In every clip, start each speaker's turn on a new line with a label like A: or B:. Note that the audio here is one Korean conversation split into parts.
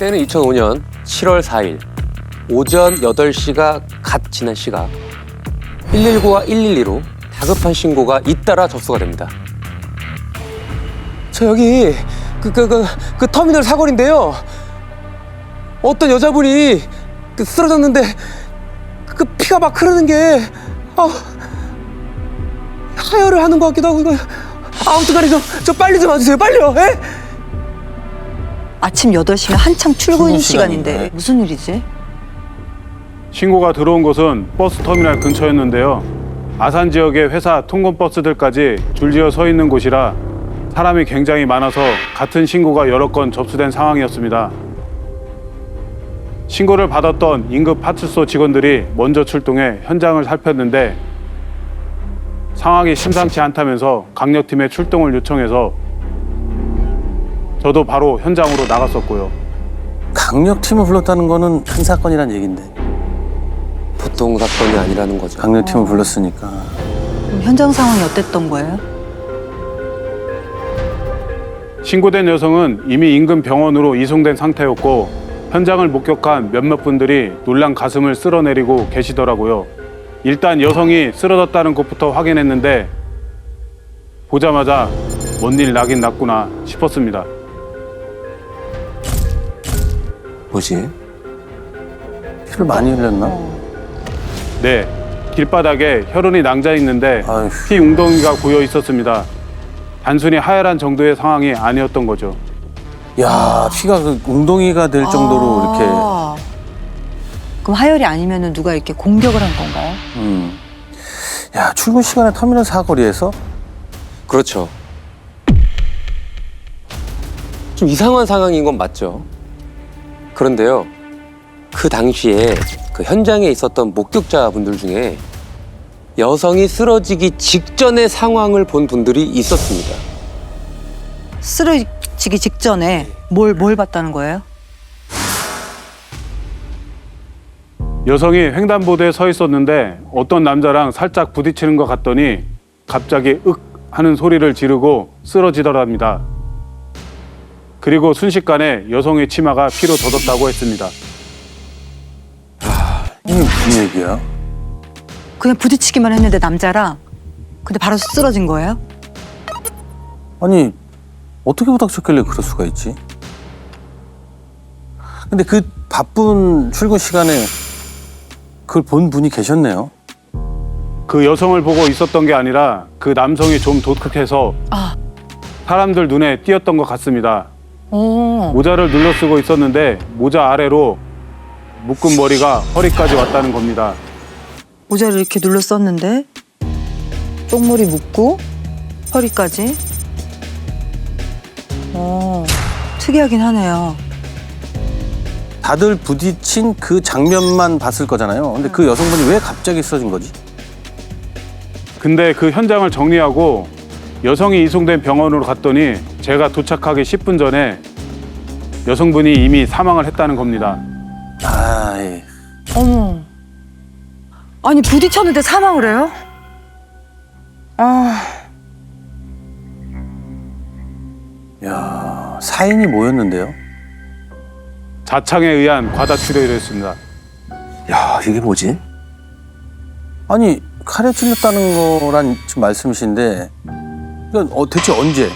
A: 때는 2005년 7월 4일 오전 8시가 갓 지난 시각 119와 112로 다급한 신고가 잇따라 접수가 됩니다. 저 여기 그 터미널 사거리인데요. 어떤 여자분이 쓰러졌는데 그 피가 막 흐르는 게 하혈을 하는 것 같기도 하고 이거 아무튼간에 저 빨리 좀 와주세요. 빨리요. 에?
B: 아침 8시면 한창 출근 시간인데
C: 시간인데.
B: 무슨 일이지?
D: 신고가 들어온 곳은 버스 터미널 근처였는데요. 아산 지역의 회사 통근버스들까지 줄지어 서 있는 곳이라 사람이 굉장히 많아서 같은 신고가 여러 건 접수된 상황이었습니다. 신고를 받았던 인근 파출소 직원들이 먼저 출동해 현장을 살폈는데 상황이 심상치 않다면서 강력팀의 출동을 요청해서 저도 바로 현장으로 나갔었고요.
C: 강력팀을 불렀다는 거는 큰 사건이란 얘긴데.
A: 보통 사건이 아니라는 거죠.
C: 강력팀을 불렀으니까.
B: 그럼 현장 상황이 어땠던 거예요?
D: 신고된 여성은 이미 인근 병원으로 이송된 상태였고 현장을 목격한 몇몇 분들이 놀란 가슴을 쓸어내리고 계시더라고요. 일단 여성이 쓰러졌다는 것부터 확인했는데 보자마자 뭔 일 나긴 났구나 싶었습니다.
A: 뭐지?
C: 피를 많이 흘렸나?
D: 네, 길바닥에 혈흔이 낭자 있는데
C: 아휴.
D: 피 웅덩이가 고여 있었습니다. 단순히 하혈한 정도의 상황이 아니었던 거죠.
C: 야, 피가 그 웅덩이가 될 정도로 이렇게.
B: 그럼 하혈이 아니면 누가 이렇게 공격을 한 건가요?
C: 야, 출근 시간에 터미널 사거리에서?
A: 그렇죠. 좀 이상한 상황인 건 맞죠. 그런데요, 그 당시에 그 현장에 있었던 목격자분들 중에 여성이 쓰러지기 직전의 상황을 본 분들이 있었습니다.
B: 쓰러지기 직전에 뭘 봤다는 거예요?
D: 여성이 횡단보도에 서 있었는데 어떤 남자랑 살짝 부딪히는 것 같더니 갑자기 윽 하는 소리를 지르고 쓰러지더랍니다. 그리고 순식간에 여성의 치마가 피로 젖었다고 했습니다.
C: 이게 무슨 얘기야?
B: 그냥 부딪히기만 했는데 남자랑 근데 바로 쓰러진 거예요?
C: 아니, 어떻게 부닥쳤길래 그럴 수가 있지? 근데 그 바쁜 출근 시간에 그걸 본 분이 계셨네요.
D: 그 여성을 보고 있었던 게 아니라 그 남성이 좀 독특해서 사람들 눈에 띄었던 것 같습니다. 모자를 눌러 쓰고 있었는데 모자 아래로 묶은 머리가 허리까지 왔다는 겁니다.
B: 모자를 이렇게 눌러 썼는데 쪽머리 묶고 허리까지. 특이하긴 하네요.
C: 다들 부딪힌 그 장면만 봤을 거잖아요. 근데 그 여성분이 왜 갑자기 쓰러진 거지?
D: 근데 그 현장을 정리하고 여성이 이송된 병원으로 갔더니 제가 도착하기 10분 전에 여성분이 이미 사망을 했다는 겁니다.
C: 아이,
B: 어머. 아니 부딪혔는데 사망을 해요?
C: 야, 사인이 뭐였는데요?
D: 자창에 의한 과다출혈이었습니다.
A: 야, 이게 뭐지?
C: 아니, 칼에 찔렸다는 거란 지금 말씀이신데 이건 대체 언제?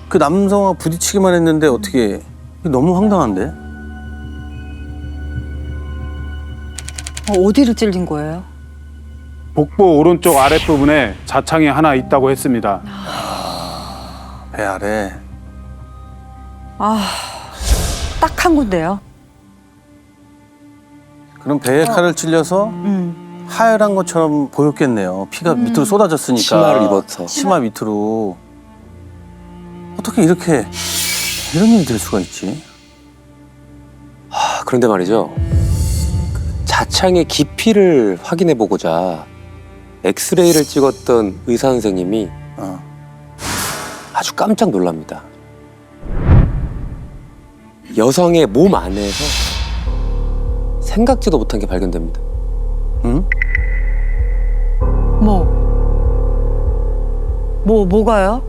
C: 그 남성과 부딪히기만 했는데 어떻게, 이거 너무 황당한데?
B: 어디를 찔린 거예요?
D: 복부 오른쪽 아랫부분에 자창이 하나 있다고 했습니다.
C: 배 아래.
B: 딱 한 군데요.
C: 그럼 배에 칼을 찔려서 하혈한 것처럼 보였겠네요. 피가 밑으로 쏟아졌으니까.
A: 치마를 입어서.
C: 치마 밑으로. 어떻게 이렇게 이런 일이 될 수가 있지?
A: 그런데 말이죠. 그 자창의 깊이를 확인해 보고자 엑스레이를 찍었던 의사 선생님이 아주 깜짝 놀랍니다. 여성의 몸 안에서 생각지도 못한 게 발견됩니다.
C: 응?
B: 뭐가요?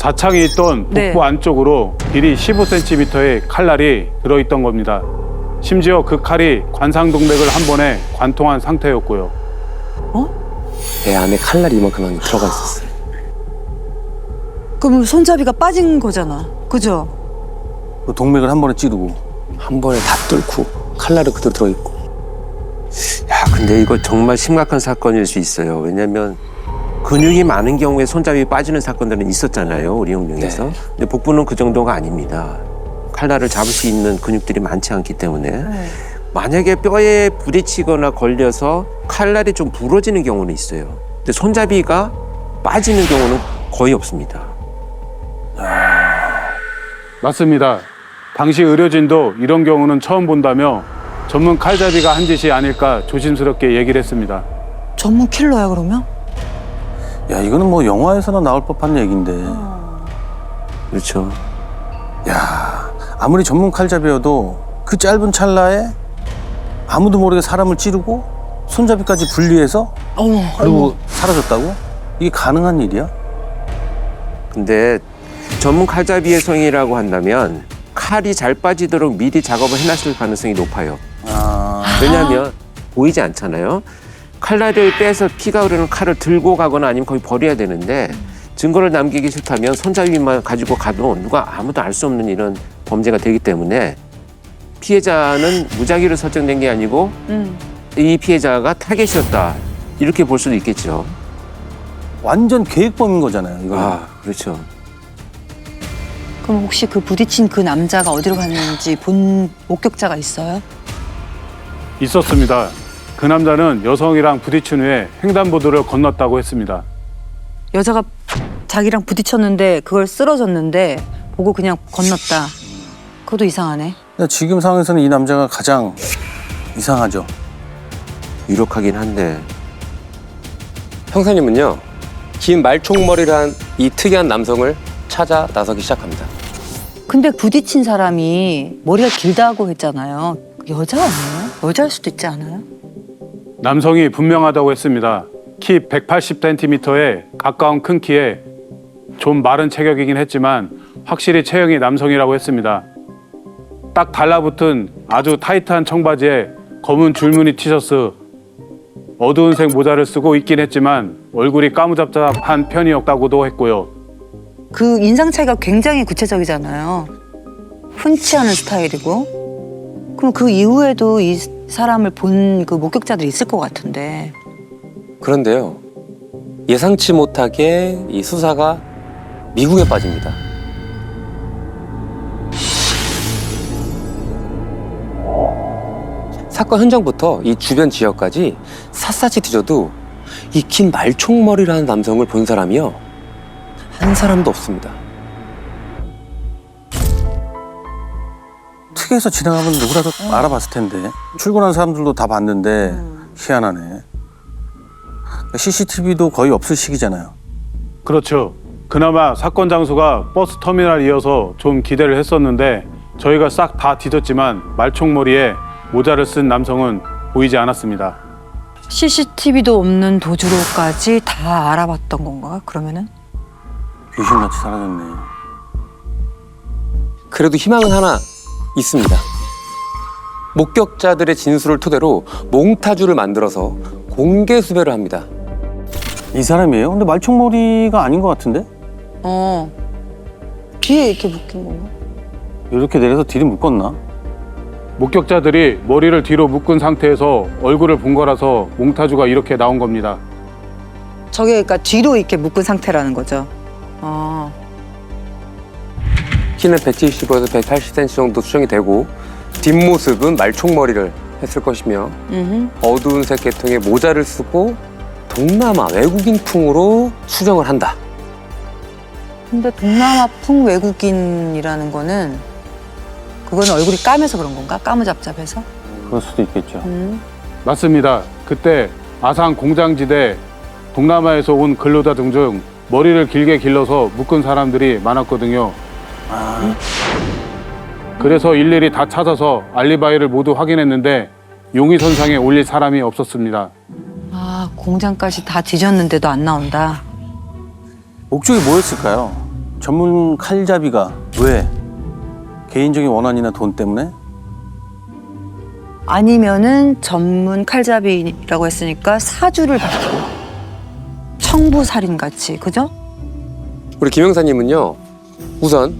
D: 자창이 있던 복부
B: 네.
D: 안쪽으로 길이 15cm의 칼날이 들어있던 겁니다. 심지어 그 칼이 관상동맥을 한 번에 관통한 상태였고요.
A: 배 안에 칼날이 이만큼 들어가 있었어요.
B: 그럼 손잡이가 빠진 거잖아. 그죠?
C: 그 동맥을 한 번에 찌르고.
A: 한 번에 다 뚫고 칼날은 그대로 들어있고.
E: 야, 근데 이거 정말 심각한 사건일 수 있어요. 왜냐면 근육이 많은 경우에 손잡이 빠지는 사건들은 있었잖아요. 우리 영역에서.
A: 네.
E: 근데 복부는 그 정도가 아닙니다. 칼날을 잡을 수 있는 근육들이 많지 않기 때문에 만약에 뼈에 부딪히거나 걸려서 칼날이 좀 부러지는 경우는 있어요. 근데 손잡이가 빠지는 경우는 거의 없습니다.
D: 맞습니다. 당시 의료진도 이런 경우는 처음 본다며 전문 칼잡이가 한 짓이 아닐까 조심스럽게 얘기를 했습니다.
B: 전문 킬러야 그러면?
C: 야, 이거는 뭐 영화에서나 나올 법한 얘기인데.
E: 그렇죠.
C: 야, 아무리 전문 칼잡이여도 그 짧은 찰나에 아무도 모르게 사람을 찌르고 손잡이까지 분리해서
B: 어머.
C: 그리고 사라졌다고? 이게 가능한 일이야?
E: 근데 전문 칼잡이의 성이라고 한다면 칼이 잘 빠지도록 미리 작업을 해놨을 가능성이 높아요. 왜냐하면 보이지 않잖아요. 칼날을 빼서 피가 흐르는 칼을 들고 가거나 아니면 거의 버려야 되는데 증거를 남기기 싫다면 손잡이만 가지고 가도 누가 아무도 알 수 없는 이런 범죄가 되기 때문에 피해자는 무작위로 설정된 게 아니고 이 피해자가 타겟이었다 이렇게 볼 수도 있겠죠.
C: 완전 계획범인 거잖아요, 이거.
E: 아, 그렇죠.
B: 그럼 혹시 그 부딪힌 그 남자가 어디로 갔는지 본 목격자가 있어요?
D: 있었습니다. 그 남자는 여성이랑 부딪힌 후에 횡단보도를 건넜다고 했습니다.
B: 여자가 자기랑 부딪혔는데 그걸 쓰러졌는데 보고 그냥 건넜다. 그것도 이상하네.
C: 근데 지금 상황에서는 이 남자가 가장 이상하죠.
E: 유력하긴 한데
A: 형사님은요, 긴 말총머리란 이 특이한 남성을 찾아 나서기 시작합니다.
B: 근데 부딪힌 사람이 머리가 길다고 했잖아요. 여자 아니에요? 여자일 수도 있지 않아요?
D: 남성이 분명하다고 했습니다. 키 180cm에 가까운 큰 키에 좀 마른 체격이긴 했지만 확실히 체형이 남성이라고 했습니다. 딱 달라붙은 아주 타이트한 청바지에 검은 줄무늬 티셔츠, 어두운 색 모자를 쓰고 있긴 했지만 얼굴이 까무잡잡한 편이었다고도 했고요.
B: 그 인상 차이가 굉장히 구체적이잖아요. 흔치 않은 스타일이고. 그럼 그 이후에도 이 사람을 본 그 목격자들이 있을 것 같은데.
A: 그런데요, 예상치 못하게 이 수사가 미국에 빠집니다. 사건 현장부터 이 주변 지역까지 샅샅이 뒤져도 이 긴 말총머리라는 남성을 본 사람이요, 한 사람도 없습니다.
C: 특이해서 지나가면 누구라도 알아봤을 텐데. 출근한 사람들도 다 봤는데 희한하네. CCTV도 거의 없을 시기잖아요.
D: 그렇죠. 그나마 사건 장소가 버스 터미널이어서 좀 기대를 했었는데 저희가 싹 다 뒤졌지만 말총머리에 모자를 쓴 남성은 보이지 않았습니다.
B: CCTV도 없는 도주로까지 다 알아봤던 건가? 그러면은?
C: 귀신같이 사라졌네.
A: 그래도 희망은 하나 있습니다. 목격자들의 진술을 토대로 몽타주를 만들어서 공개 수배를 합니다.
C: 이 사람이에요? 근데 말총머리가 아닌 것 같은데?
B: 뒤에 이렇게 묶인 건가?
C: 이렇게 내려서 뒤를 묶었나?
D: 목격자들이 머리를 뒤로 묶은 상태에서 얼굴을 본 거라서 몽타주가 이렇게 나온 겁니다.
B: 저게 그러니까 뒤로 이렇게 묶은 상태라는 거죠.
A: 키는 175에서 180cm 정도 수정이 되고 뒷모습은 말총머리를 했을 것이며 어두운 색 계통의 모자를 쓰고 동남아 외국인풍으로 수정을 한다.
B: 근데 동남아풍 외국인이라는 거는 그거는 얼굴이 까매서 그런 건가? 까무잡잡해서?
C: 그럴 수도 있겠죠.
D: 맞습니다. 그때 아산 공장지대 동남아에서 온 근로자 등중 머리를 길게 길러서 묶은 사람들이 많았거든요. 그래서 일일이 다 찾아서 알리바이를 모두 확인했는데 용의선상에 올릴 사람이 없었습니다.
B: 공장까지 다 뒤졌는데도 안 나온다.
C: 목적이 뭐였을까요? 전문 칼잡이가 왜? 개인적인 원한이나 돈 때문에?
B: 아니면은 전문 칼잡이라고 했으니까 사주를 받고 청부살인 같이, 그죠?
A: 우리 김 형사님은요, 우선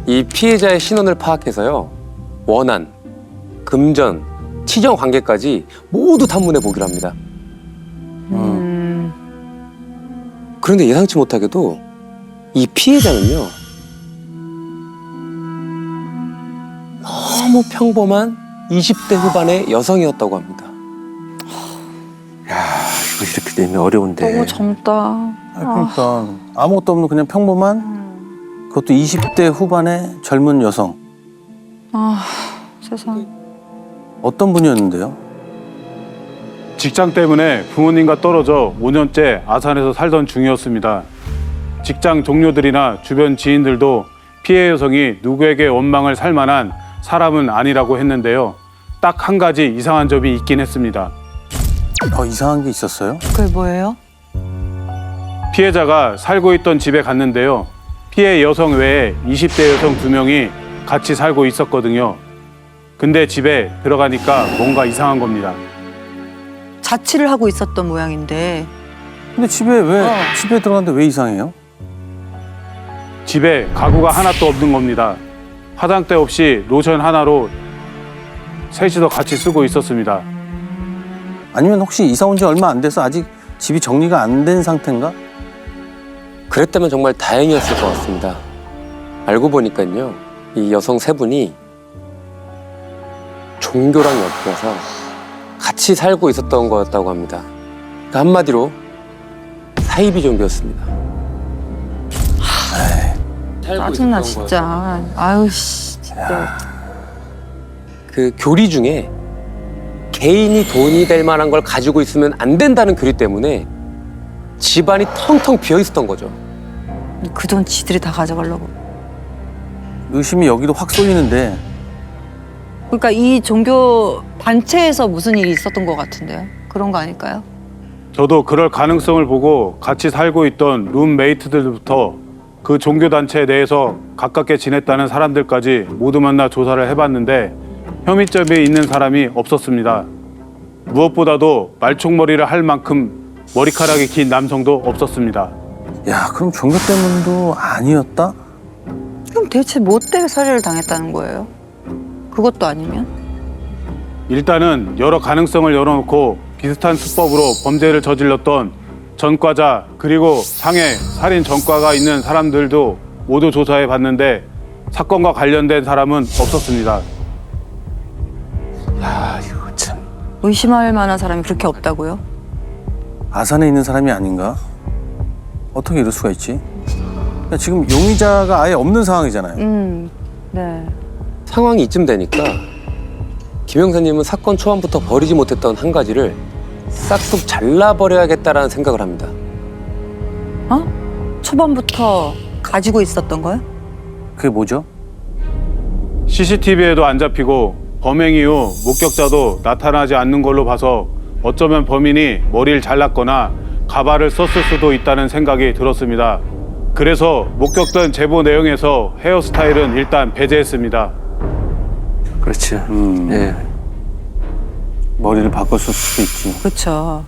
A: 이 피해자의 신원을 파악해서요, 원한, 금전, 치정 관계까지 모두 탐문해 보기로 합니다. 그런데 예상치 못하게도 이 피해자는요, 너무 평범한 20대 후반의 여성이었다고 합니다.
E: 이거 이렇게 되면 어려운데.
B: 너무 젊다.
C: 그러니까 아무것도 없는 그냥 평범한 그것도 20대 후반의 젊은 여성.
B: 아, 세상.
C: 어떤 분이었는데요?
D: 직장 때문에 부모님과 떨어져 5년째 아산에서 살던 중이었습니다. 직장 동료들이나 주변 지인들도 피해 여성이 누구에게 원망을 살 만한 사람은 아니라고 했는데요. 딱 한 가지 이상한 점이 있긴 했습니다.
C: 이상한 게 있었어요?
B: 그게 뭐예요?
D: 피해자가 살고 있던 집에 갔는데요. 피해 여성 외에 20대 여성 2명이 같이 살고 있었거든요. 근데 집에 들어가니까 뭔가 이상한 겁니다.
B: 자취를 하고 있었던 모양인데.
C: 근데 집에 들어갔는데 왜 이상해요?
D: 집에 가구가 하나도 없는 겁니다. 화장대 없이 로션 하나로 셋이서 같이 쓰고 있었습니다.
C: 아니면 혹시 이사 온 지 얼마 안 돼서 아직 집이 정리가 안 된 상태인가?
A: 그랬다면 정말 다행이었을 것 같습니다. 알고 보니까요, 이 여성 세 분이 종교랑 엮여서 같이 살고 있었던 거였다고 합니다. 그러니까 한마디로 사이비 종교였습니다.
B: 짜증나, 진짜. 아유, 씨, 진짜.
A: 그 교리 중에 개인이 돈이 될 만한 걸 가지고 있으면 안 된다는 교리 때문에 집안이 텅텅 비어 있었던 거죠.
B: 그 돈 지들이 다 가져가려고.
C: 의심이 여기도 확 쏠리는데
B: 그러니까 이 종교 단체에서 무슨 일이 있었던 것 같은데요? 그런 거 아닐까요?
D: 저도 그럴 가능성을 보고 같이 살고 있던 룸메이트들부터 그 종교단체 내에서 가깝게 지냈다는 사람들까지 모두 만나 조사를 해봤는데 혐의점이 있는 사람이 없었습니다. 무엇보다도 말총머리를 할 만큼 머리카락이 긴 남성도 없었습니다.
C: 야, 그럼 종교 때문도 아니었다?
B: 그럼 대체 뭐 때문에 살해를 당했다는 거예요? 그것도 아니면?
D: 일단은 여러 가능성을 열어놓고 비슷한 수법으로 범죄를 저질렀던 전과자 그리고 상해 살인 전과가 있는 사람들도 모두 조사해 봤는데 사건과 관련된 사람은 없었습니다.
E: 야, 이거 참.
B: 의심할 만한 사람이 그렇게 없다고요?
C: 아산에 있는 사람이 아닌가? 어떻게 이럴 수가 있지? 그러니까 지금 용의자가 아예 없는 상황이잖아요.
B: 네.
A: 상황이 이쯤 되니까 김 형사님은 사건 초반부터 버리지 못했던 한 가지를 싹둑 잘라버려야겠다라는 생각을 합니다.
B: 초반부터 가지고 있었던 거요?
C: 그게 뭐죠?
D: CCTV에도 안 잡히고 범행 이후 목격자도 나타나지 않는 걸로 봐서 어쩌면 범인이 머리를 잘랐거나 가발을 썼을 수도 있다는 생각이 들었습니다. 그래서 목격된 제보 내용에서 헤어스타일은 일단 배제했습니다.
E: 그렇지. 예.
C: 머리를 바꿨을 수도 있지.
B: 그렇죠.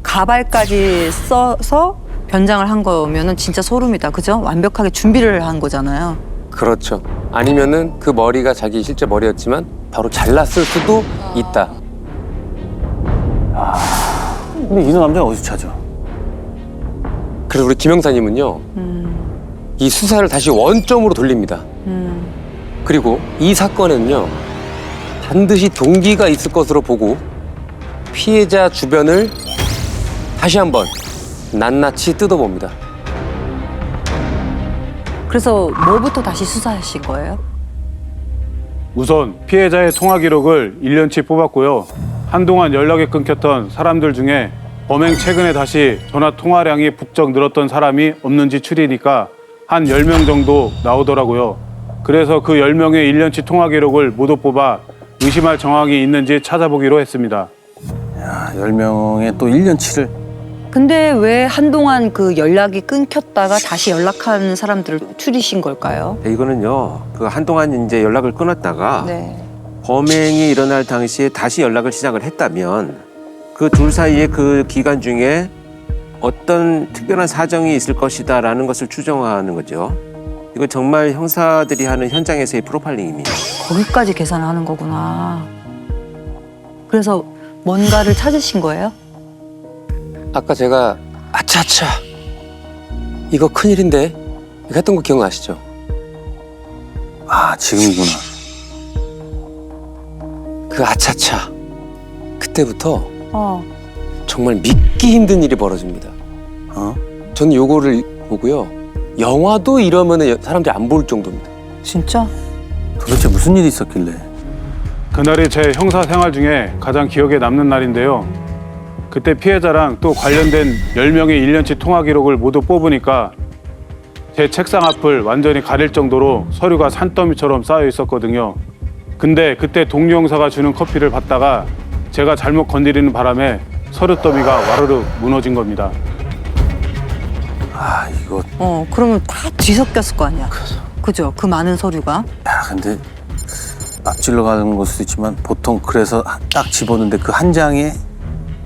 B: 가발까지 써서 변장을 한 거면은 진짜 소름이다. 그죠? 완벽하게 준비를 한 거잖아요.
A: 그렇죠. 아니면은 그 머리가 자기 실제 머리였지만 바로 잘랐을 수도 있다.
C: 근데 이 남자는 어디서 찾아?
A: 그래서 우리 김 형사님은요, 이 수사를 다시 원점으로 돌립니다. 그리고 이 사건은요, 반드시 동기가 있을 것으로 보고 피해자 주변을 다시 한번 낱낱이 뜯어봅니다.
B: 그래서 뭐부터 다시 수사하신 거예요?
D: 우선 피해자의 통화 기록을 1년치 뽑았고요. 한동안 연락이 끊겼던 사람들 중에 범행 최근에 다시 전화 통화량이 부쩍 늘었던 사람이 없는지 추리니까 한 10명 정도 나오더라고요. 그래서 그 10명의 1년치 통화 기록을 모두 뽑아 의심할 정황이 있는지 찾아보기로 했습니다.
C: 야, 10명의 또 1년치를.
B: 근데 왜 한동안 그 연락이 끊겼다가 다시 연락한 사람들을 추리신 걸까요?
E: 이거는요, 그 한동안 이제 연락을 끊었다가
B: 네.
E: 범행이 일어날 당시에 다시 연락을 시작을 했다면 그 둘 사이의 그 기간 중에 어떤 특별한 사정이 있을 것이다라는 것을 추정하는 거죠. 이거 정말 형사들이 하는 현장에서의 프로파일링입니다.
B: 거기까지 계산하는 거구나. 그래서 뭔가를 찾으신 거예요?
A: 아까 제가 아차차 이거 큰일인데 이거 했던 거 기억나시죠?
C: 아, 지금이구나.
A: 그 아차차 그때부터 정말 믿기 힘든 일이 벌어집니다.
C: 어?
A: 저는 요거를 보고요. 영화도 이러면 사람들이 안 볼 정도입니다.
B: 진짜?
C: 도대체 무슨 일이 있었길래?
D: 그날이 제 형사 생활 중에 가장 기억에 남는 날인데요. 그때 피해자랑 또 관련된 10명의 1년치 통화 기록을 모두 뽑으니까 제 책상 앞을 완전히 가릴 정도로 서류가 산더미처럼 쌓여 있었거든요. 근데 그때 동료 형사가 주는 커피를 받다가 제가 잘못 건드리는 바람에 서류 더미가 와르르 무너진 겁니다.
C: 아, 이거.
B: 그러면 다 뒤섞였을 거 아니야. 그죠? 그 많은 서류가.
C: 야, 근데 앞질러 가는 걸 수도 있지만 보통 그래서 딱 집었는데 그 한 장에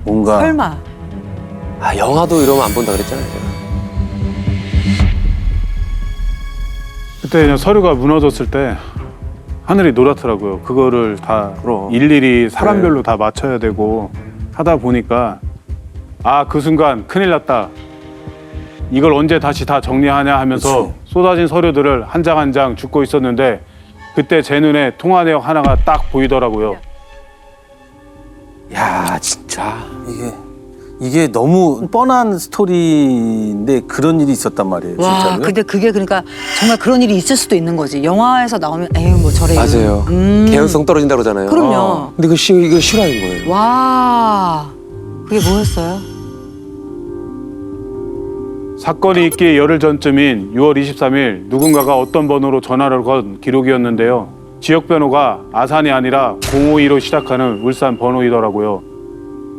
C: 뭔가.
B: 설마.
A: 아 영화도 이러면 안 본다 그랬잖아요. 제가.
D: 그때 그냥 서류가 무너졌을 때 하늘이 노랗더라고요. 그거를 다
E: 그럼.
D: 일일이 사람별로 다 맞춰야 되고 하다 보니까 아, 그 순간 큰일 났다. 이걸 언제 다시 다 정리하냐 하면서
C: 그치.
D: 쏟아진 서류들을 한 장 한 장 줍고 있었는데 그때 제 눈에 통화 내용 하나가 딱 보이더라고요.
E: 야, 진짜.
C: 이게 너무 뻔한 스토리인데 그런 일이 있었단 말이에요.
B: 와,
C: 진짜로요?
B: 근데 그게 그러니까 정말 그런 일이 있을 수도 있는 거지. 영화에서 나오면 에휴 뭐 저래.
A: 맞아요. 개연성 떨어진다 그러잖아요.
B: 그럼요.
A: 근데 이거 실화인 거예요.
B: 와, 그게 뭐였어요?
D: 사건이 있기 열흘 전쯤인 6월 23일 누군가가 어떤 번호로 전화를 건 기록이었는데요. 지역 번호가 아산이 아니라 052로 시작하는 울산 번호이더라고요.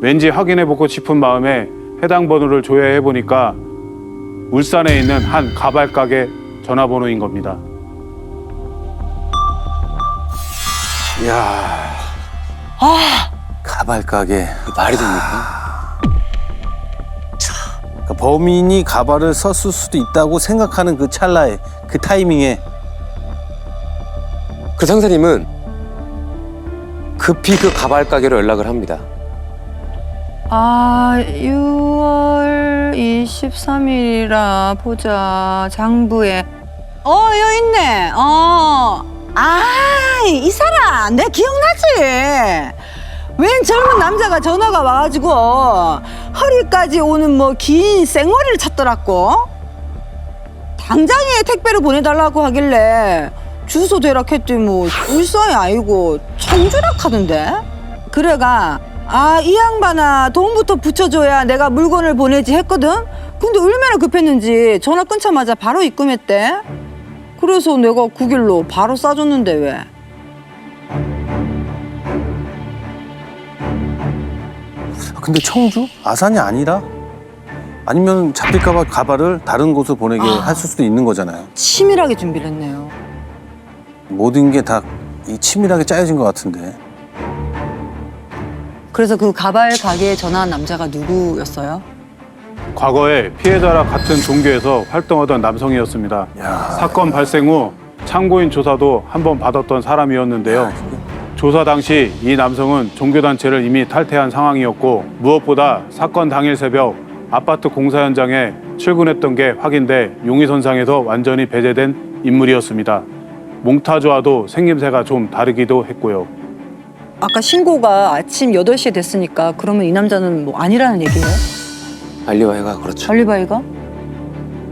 D: 왠지 확인해보고 싶은 마음에 해당 번호를 조회해보니까 울산에 있는 한 가발 가게 전화번호인 겁니다.
C: 이야. 가발 가게.
A: 이게 말이 됩니까?
C: 그러니까 범인이 가발을 썼을 수도 있다고 생각하는 그 찰나에, 그 타이밍에.
A: 그 상사님은 급히 그 가발 가게로 연락을 합니다.
B: 6월 23일이라 보자. 장부에. 여기 있네. 이 사람 내가 기억나지? 웬 젊은 남자가 전화가 와가지고 허리까지 오는 뭐 긴 생머리를 찾더라고. 당장에 택배를 보내달라고 하길래 주소 대락했더니 뭐 울산이 아니고 청주락 하던데. 그래가 이 양반아 돈부터 붙여줘야 내가 물건을 보내지 했거든. 근데 얼마나 급했는지 전화 끊자마자 바로 입금했대. 그래서 내가 그 길로 바로 싸줬는데 왜?
C: 근데 청주? 아산이 아니라? 아니면 잡힐까봐 가발을 다른 곳으로 보내게 했을 수도 있는 거잖아요.
B: 치밀하게 준비를 했네요.
C: 모든 게 다 치밀하게 짜여진 것 같은데.
B: 그래서 그 가발 가게에 전화한 남자가 누구였어요?
D: 과거에 피해자와 같은 종교에서 활동하던 남성이었습니다.
C: 야.
D: 사건 발생 후 참고인 조사도 한 번 받았던 사람이었는데요. 조사 당시 이 남성은 종교단체를 이미 탈퇴한 상황이었고 무엇보다 사건 당일 새벽 아파트 공사 현장에 출근했던 게 확인돼 용의선상에서 완전히 배제된 인물이었습니다. 몽타주와도 생김새가 좀 다르기도 했고요.
B: 아까 신고가 아침 8시에 됐으니까 그러면 이 남자는 뭐 아니라는 얘기예요?
A: 알리바이가 그렇죠.
B: 알리바이가?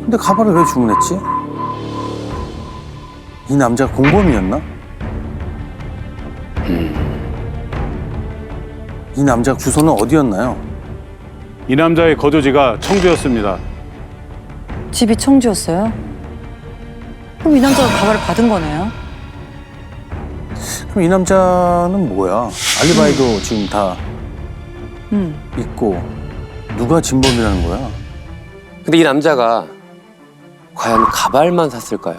C: 근데 가발을 왜 주문했지? 이 남자가 공범이었나? 이 남자 주소는 어디였나요?
D: 이 남자의 거주지가 청주였습니다.
B: 집이 청주였어요? 그럼 이 남자가 가발을 받은 거네요?
C: 그럼 이 남자는 뭐야? 알리바이도 지금 다
B: 음.
C: 있고 누가 진범이라는 거야?
A: 근데 이 남자가 과연 가발만 샀을까요?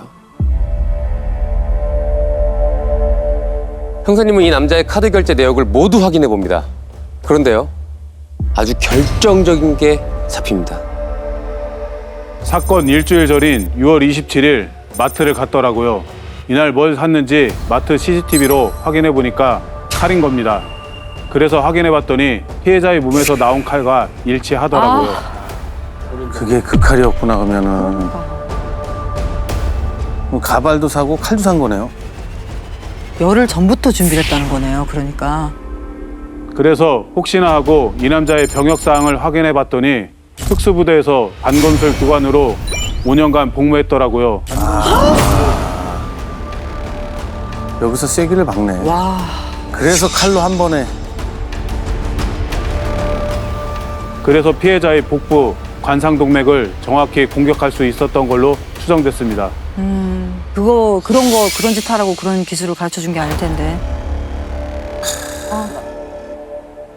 A: 형사님은 이 남자의 카드 결제 내역을 모두 확인해 봅니다. 그런데요, 아주 결정적인 게 잡힙니다.
D: 사건 일주일 전인 6월 27일 마트를 갔더라고요. 이날 뭘 샀는지 마트 CCTV로 확인해 보니까 칼인 겁니다. 그래서 확인해 봤더니 피해자의 몸에서 나온 칼과 일치하더라고요.
C: 그게 그 칼이었구나 그러면은. 그럼 가발도 사고 칼도 산 거네요.
B: 열흘 전부터 준비를 했다는 거네요. 그러니까.
D: 그래서 혹시나 하고 이 남자의 병역 사항을 확인해 봤더니 특수부대에서 반검술 교관으로 5년간 복무했더라고요.
C: 여기서 세기를 박네.
B: 와.
C: 그래서 칼로 한 번에.
D: 그래서 피해자의 복부, 관상동맥을 정확히 공격할 수 있었던 걸로 추정됐습니다.
B: 그런 짓 하라고 그런 기술을 가르쳐 준 게 아닐 텐데.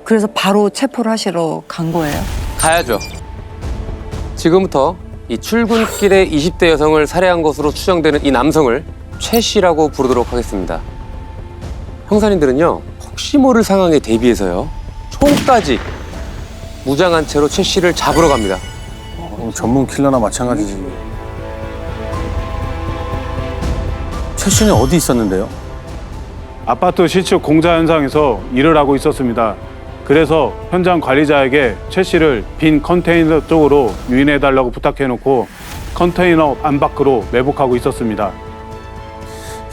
B: 그래서 바로 체포를 하시러 간 거예요?
A: 가야죠. 지금부터 이 출근길에 20대 여성을 살해한 것으로 추정되는 이 남성을 최 씨라고 부르도록 하겠습니다. 형사님들은요, 혹시 모를 상황에 대비해서요, 총까지 무장한 채로 최 씨를 잡으러 갑니다.
C: 전문 킬러나 마찬가지지. 최 씨는 어디 있었는데요?
D: 아파트 시축 공사 현장에서 일을 하고 있었습니다. 그래서 현장 관리자에게 최 씨를 빈 컨테이너 쪽으로 유인해달라고 부탁해놓고 컨테이너 안 밖으로 매복하고 있었습니다.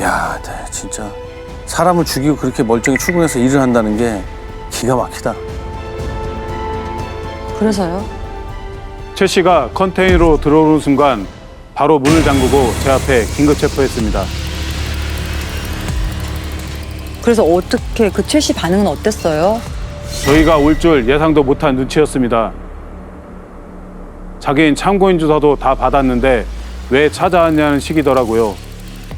C: 야, 네, 진짜 사람을 죽이고 그렇게 멀쩡히 출근해서 일을 한다는 게 기가 막히다.
B: 그래서요?
D: 최 씨가 컨테이너로 들어오는 순간 바로 문을 잠그고 제 앞에 긴급 체포했습니다.
B: 그래서 어떻게 그 최 씨 반응은 어땠어요?
D: 저희가 올 줄 예상도 못한 눈치였습니다. 자기인 참고인 주소도 다 받았는데 왜 찾아왔냐는 식이더라고요.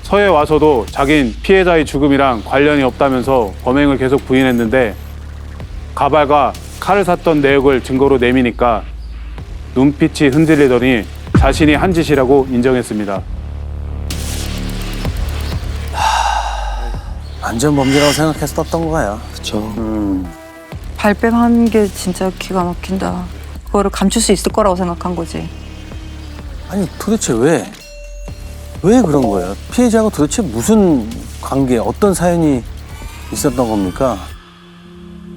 D: 서해 와서도 자긴 피해자의 죽음이랑 관련이 없다면서 범행을 계속 부인했는데 가발과 칼을 샀던 내역을 증거로 내미니까 눈빛이 흔들리더니 자신이 한 짓이라고 인정했습니다.
C: 완전 범죄라고 생각해서 떴던 거야.
A: 그렇죠.
B: 발뺌한 게 진짜 기가 막힌다. 그거를 감출 수 있을 거라고 생각한 거지.
C: 아니 도대체 왜 그런 거예요? 피해자하고 도대체 무슨 관계, 어떤 사연이 있었던 겁니까?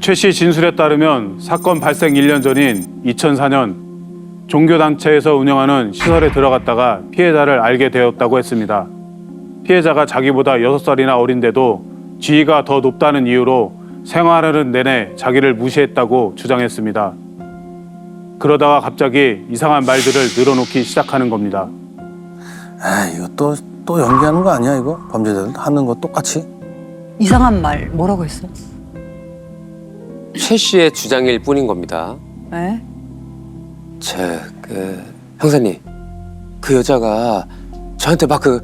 D: 최 씨 진술에 따르면 사건 발생 1년 전인 2004년 종교단체에서 운영하는 시설에 들어갔다가 피해자를 알게 되었다고 했습니다. 피해자가 자기보다 6살이나 어린데도 지위가 더 높다는 이유로 생활하는 내내 자기를 무시했다고 주장했습니다. 그러다가 갑자기 이상한 말들을 늘어놓기 시작하는 겁니다.
C: 아, 이거 또 연기하는 거 아니야 이거? 범죄자들 하는 거 똑같이?
B: 이상한 말 뭐라고 했어?
A: 최 씨의 주장일 뿐인 겁니다.
B: 네?
A: 형사님, 그 여자가 저한테 막 그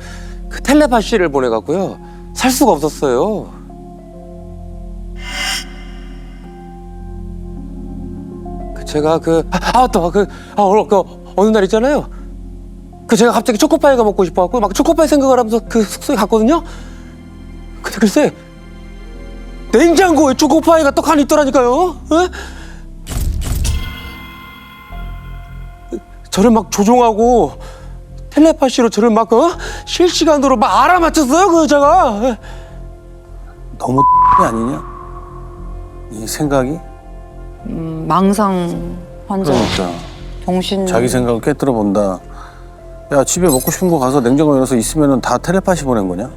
A: 텔레파시를 보내갖고요, 살 수가 없었어요. 제가 어느 날 있잖아요. 제가 갑자기 초코파이가 먹고 싶어갖고 막 초코파이 생각을 하면서 그 숙소에 갔거든요. 근데 글쎄, 냉장고에 초코파이가 떡 하나 있더라니까요. 저를 막 조종하고 텔레파시로 저를 막 실시간으로 막 알아맞혔어요, 그 여자가.
C: 너무 아니냐? 이 생각이?
B: 망상 환자,
C: 그러니까
B: 정신.
C: 자기 생각을 깨뜨려 본다. 야, 집에 먹고 싶은 거 가서 냉장고 열어서 있으면은 다 텔레파시 보낸 거냐?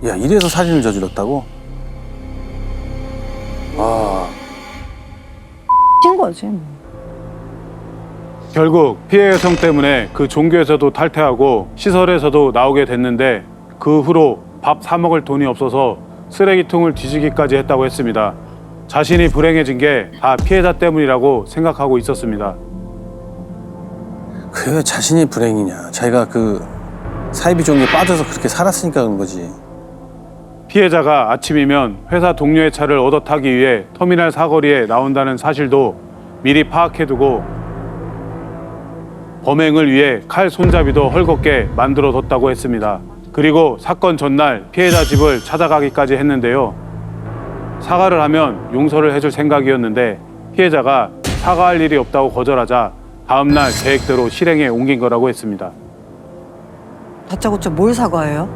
C: 야, 이래서 살인을 저질렀다고? 와,
B: 친 거지. 뭐.
D: 결국 피해 여성 때문에 그 종교에서도 탈퇴하고 시설에서도 나오게 됐는데 그 후로 밥 사 먹을 돈이 없어서 쓰레기통을 뒤지기까지 했다고 했습니다. 자신이 불행해진 게 다 피해자 때문이라고 생각하고 있었습니다.
C: 그게 왜 자신이 불행이냐? 자기가 그 사이비 종교에 빠져서 그렇게 살았으니까 그런 거지.
D: 피해자가 아침이면 회사 동료의 차를 얻어 타기 위해 터미널 사거리에 나온다는 사실도 미리 파악해두고 범행을 위해 칼 손잡이도 헐겁게 만들어뒀다고 했습니다. 그리고 사건 전날 피해자 집을 찾아가기까지 했는데요. 사과를 하면 용서를 해줄 생각이었는데 피해자가 사과할 일이 없다고 거절하자 다음날 계획대로 실행에 옮긴 거라고 했습니다.
B: 다짜고짜 뭘 사과해요?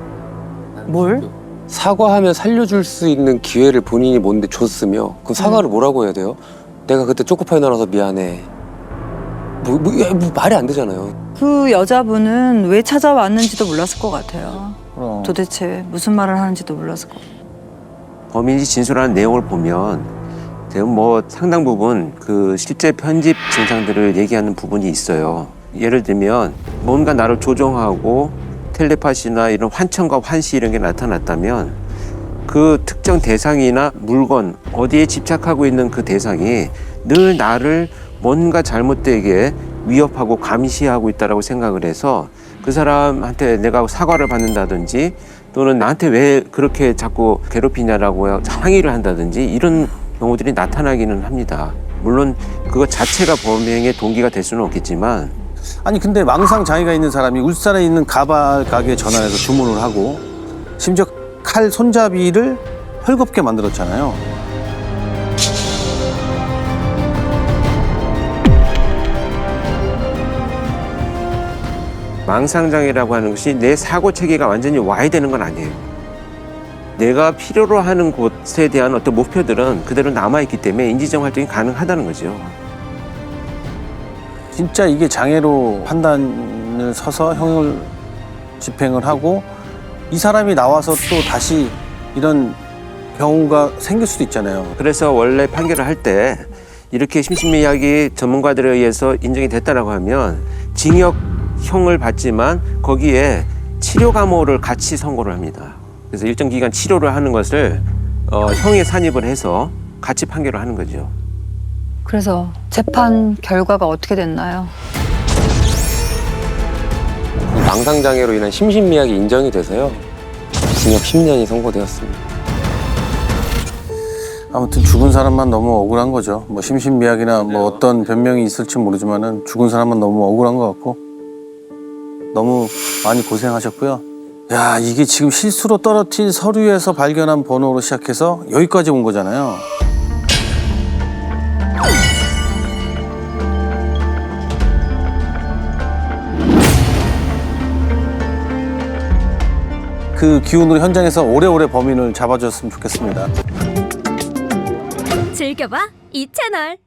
B: 뭘?
A: 사과하면 살려줄 수 있는 기회를 본인이 뭔데 줬으며 그럼 사과를 뭐라고 해야 돼요? 내가 그때 초코파이 나눠서 미안해. 뭐 말이 안 되잖아요.
B: 그 여자분은 왜 찾아왔는지도 몰랐을 것 같아요.
C: 그럼.
B: 도대체 무슨 말을 하는지도 몰랐을 것 같아요.
E: 범인이 진술하는 내용을 보면 대부분 뭐 상당 부분 그 실제 편집 증상들을 얘기하는 부분이 있어요. 예를 들면 뭔가 나를 조종하고 텔레파시나 이런 환청과 환시 이런 게 나타났다면 그 특정 대상이나 물건 어디에 집착하고 있는 그 대상이 늘 나를 뭔가 잘못되게 위협하고 감시하고 있다라고 생각을 해서 그 사람한테 내가 사과를 받는다든지 또는 나한테 왜 그렇게 자꾸 괴롭히냐라고 항의를 한다든지 이런 경우들이 나타나기는 합니다. 물론 그것 자체가 범행의 동기가 될 수는 없겠지만
C: 아니 근데 망상 장애가 있는 사람이 울산에 있는 가발 가게에 전화해서 주문을 하고 심지어 칼 손잡이를 헐겁게 만들었잖아요.
E: 망상장애라고 하는 것이 내 사고 체계가 완전히 와야 되는 건 아니에요. 내가 필요로 하는 곳에 대한 어떤 목표들은 그대로 남아있기 때문에 인지적 활동이 가능하다는 거죠.
C: 진짜 이게 장애로 판단을 서서 형을 집행을 하고 이 사람이 나와서 또 다시 이런 경우가 생길 수도 있잖아요.
E: 그래서 원래 판결을 할 때 이렇게 심신미약이 전문가들에 의해서 인정이 됐다라고 하면 징역형을 받지만 거기에 치료 감호를 같이 선고를 합니다. 그래서 일정 기간 치료를 하는 것을 형에 산입을 해서 같이 판결을 하는 거죠.
B: 그래서 재판 결과가 어떻게 됐나요?
A: 망상장애로 인한 심신미약이 인정이 돼서요. 징역 10년이 선고되었습니다.
C: 아무튼 죽은 사람만 너무 억울한 거죠. 뭐 심신미약이나 뭐 어떤 변명이 있을지 모르지만은 죽은 사람만 너무 억울한 것 같고 너무 많이 고생하셨고요. 야, 이게 지금 실수로 떨어뜨린 서류에서 발견한 번호로 시작해서 여기까지 온 거잖아요. 그 기운으로 현장에서 오래오래 범인을 잡아줬으면 좋겠습니다.
F: 즐겨봐 이 채널.